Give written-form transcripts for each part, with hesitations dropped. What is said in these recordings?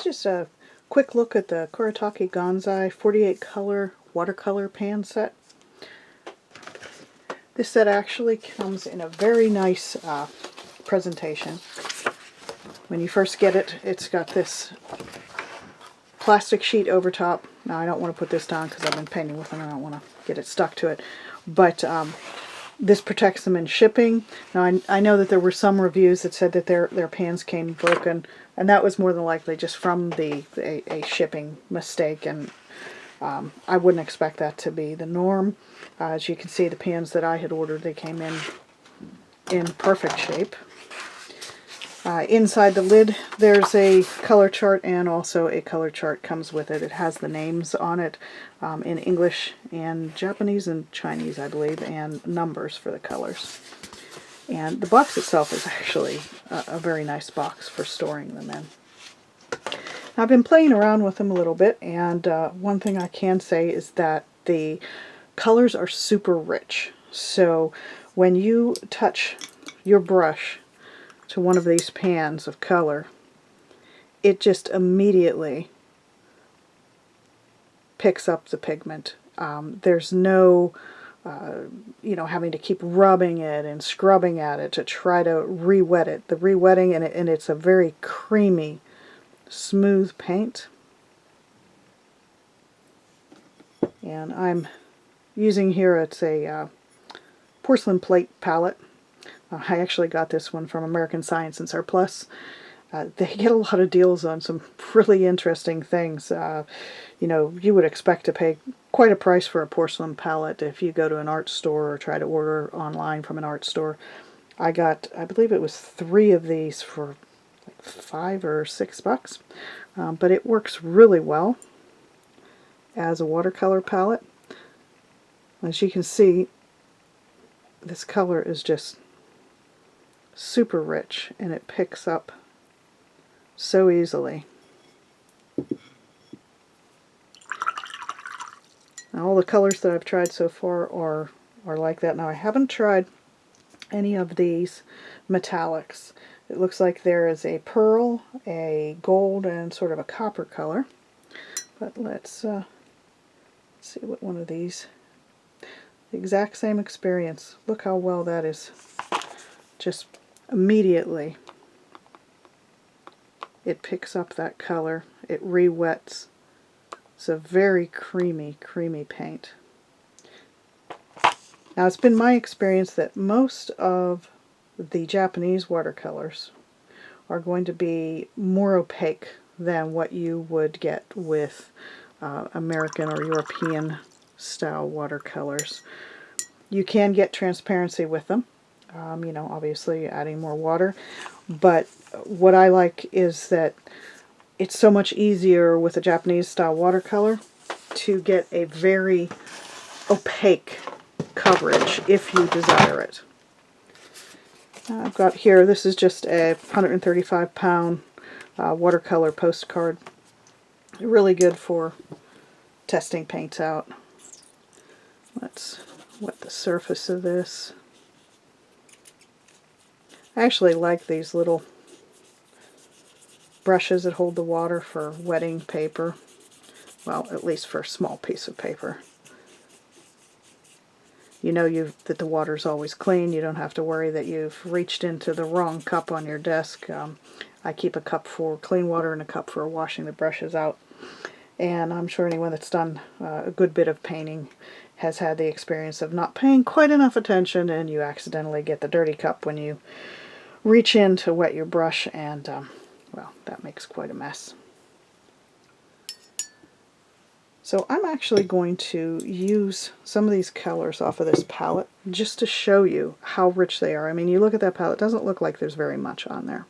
is just a quick look at the Kuretake GANSAI 48 color watercolor pan set. This set actually comes in a very nice presentation. When you first get it, it's got this plastic sheet over top. Now I don't want to put this down because I've been painting with it and I don't want to get it stuck to it. But this protects them in shipping. Now I know that there were some reviews that said that their pans came broken, and that was more than likely just from a shipping mistake, and I wouldn't expect that to be the norm. As you can see, the pans that I had ordered, they came in perfect shape. Inside the lid, there's a color chart, and also a color chart comes with it. It has the names on it in English and Japanese and Chinese, I believe, and numbers for the colors. And the box itself is actually a very nice box for storing them in. Now, I've been playing around with them a little bit, and one thing I can say is that the colors are super rich. So when you touch your brush to one of these pans of color, it just immediately picks up the pigment. There's no having to keep rubbing it and scrubbing at it to try to re-wet it. The re-wetting, and it's a very creamy, smooth paint. And I'm using here, it's a porcelain plate palette. I actually got this one from American Science and Surplus. They get a lot of deals on some really interesting things. You would expect to pay quite a price for a porcelain palette if you go to an art store or try to order online from an art store. I believe it was 3 of these for like $5 or $6. But it works really well as a watercolor palette. As you can see, this color is just super rich, and it picks up so easily. Now, all the colors that I've tried so far are like that. Now, I haven't tried any of these metallics. It looks like there is a pearl, a gold, and sort of a copper color. But let's see what one of these. The exact same experience. Look how well that is. Just immediately it picks up that color. It re-wets. It's a very creamy paint. Now, it's been my experience that most of the Japanese watercolors are going to be more opaque than what you would get with American or European style watercolors. You can get transparency with them. Obviously adding more water, but what I like is that it's so much easier with a Japanese style watercolor to get a very opaque coverage if you desire it. I've got here, this is just a 135-pound watercolor postcard. Really good for testing paints out. Let's wet the surface of this. I actually like these little brushes that hold the water for wetting paper. Well, at least for a small piece of paper. You know that the water's always clean. You don't have to worry that you've reached into the wrong cup on your desk. I keep a cup for clean water and a cup for washing the brushes out. And I'm sure anyone that's done a good bit of painting has had the experience of not paying quite enough attention, and you accidentally get the dirty cup when you reach in to wet your brush, and well, that makes quite a mess. So I'm actually going to use some of these colors off of this palette just to show you how rich they are. I mean, you look at that palette, it doesn't look like there's very much on there.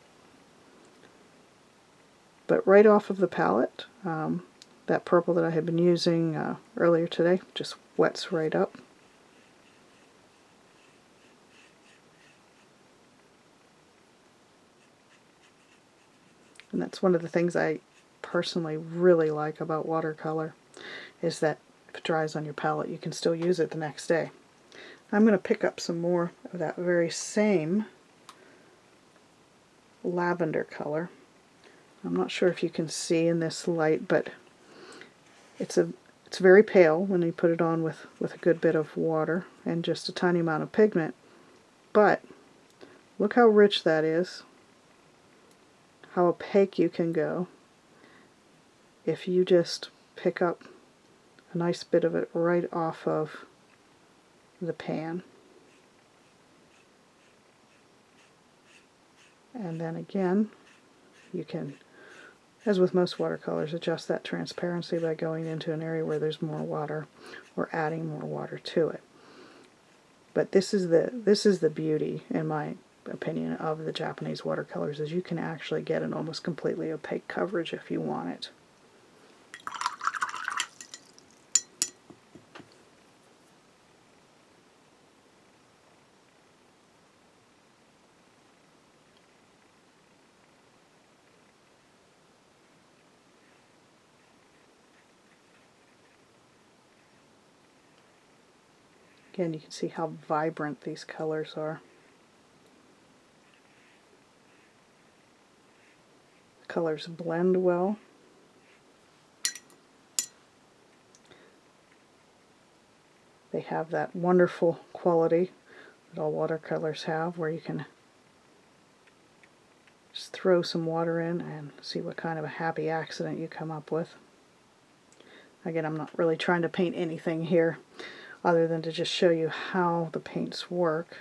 But right off of the palette, that purple that I had been using earlier today just wets right up. And that's one of the things I personally really like about watercolor, is that if it dries on your palette, you can still use it the next day. I'm going to pick up some more of that very same lavender color. I'm not sure if you can see in this light, but it's very pale when you put it on with a good bit of water and just a tiny amount of pigment. But look how rich that is, how opaque you can go if you just pick up a nice bit of it right off of the pan. And then again, you can, as with most watercolors, adjust that transparency by going into an area where there's more water or adding more water to it. But this is the beauty, in my opinion, of the Japanese watercolors, is you can actually get an almost completely opaque coverage if you want it. Again, you can see how vibrant these colors are. The colors blend well. They have that wonderful quality that all watercolors have, where you can just throw some water in and see what kind of a happy accident you come up with. Again, I'm not really trying to paint anything here other than to just show you how the paints work.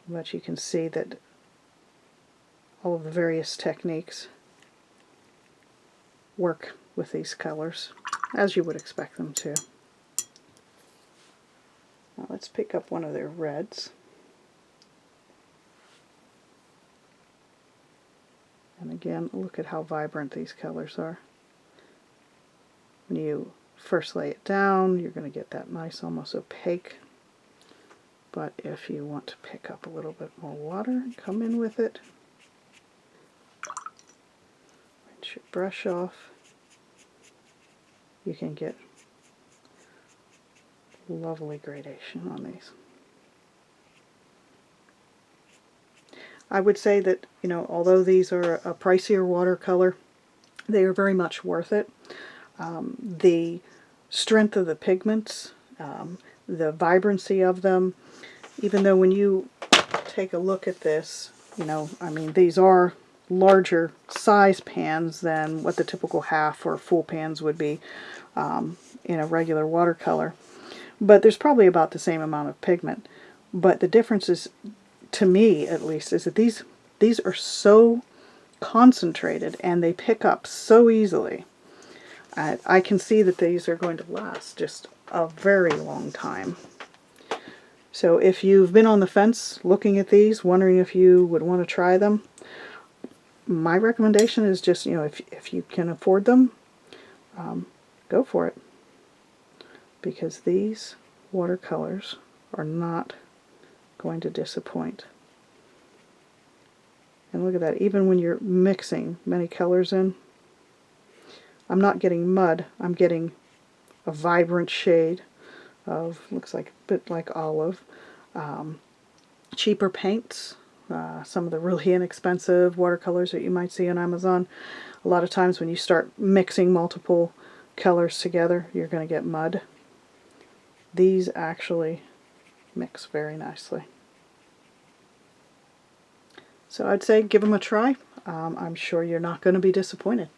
But you can see that all of the various techniques work with these colors, as you would expect them to. Now let's pick up one of their reds. And again, look at how vibrant these colors are. When you first lay it down, you're going to get that nice, almost opaque. But if you want to pick up a little bit more water and come in with it, rinse your brush off, you can get lovely gradation on these. I would say that, although these are a pricier watercolor, they are very much worth it. The strength of the pigments, the vibrancy of them, even though when you take a look at this, these are larger size pans than what the typical half or full pans would be in a regular watercolor. But there's probably about the same amount of pigment. But the difference is, to me at least, is that these are so concentrated and they pick up so easily. I can see that these are going to last just a very long time. So if you've been on the fence looking at these, wondering if you would want to try them, my recommendation is just, if you can afford them, go for it. Because these watercolors are not going to disappoint. And look at that, even when you're mixing many colors in, I'm not getting mud, I'm getting a vibrant shade of, looks like a bit like olive. Cheaper paints, some of the really inexpensive watercolors that you might see on Amazon. A lot of times when you start mixing multiple colors together, you're going to get mud. These actually mix very nicely. So I'd say give them a try. I'm sure you're not going to be disappointed.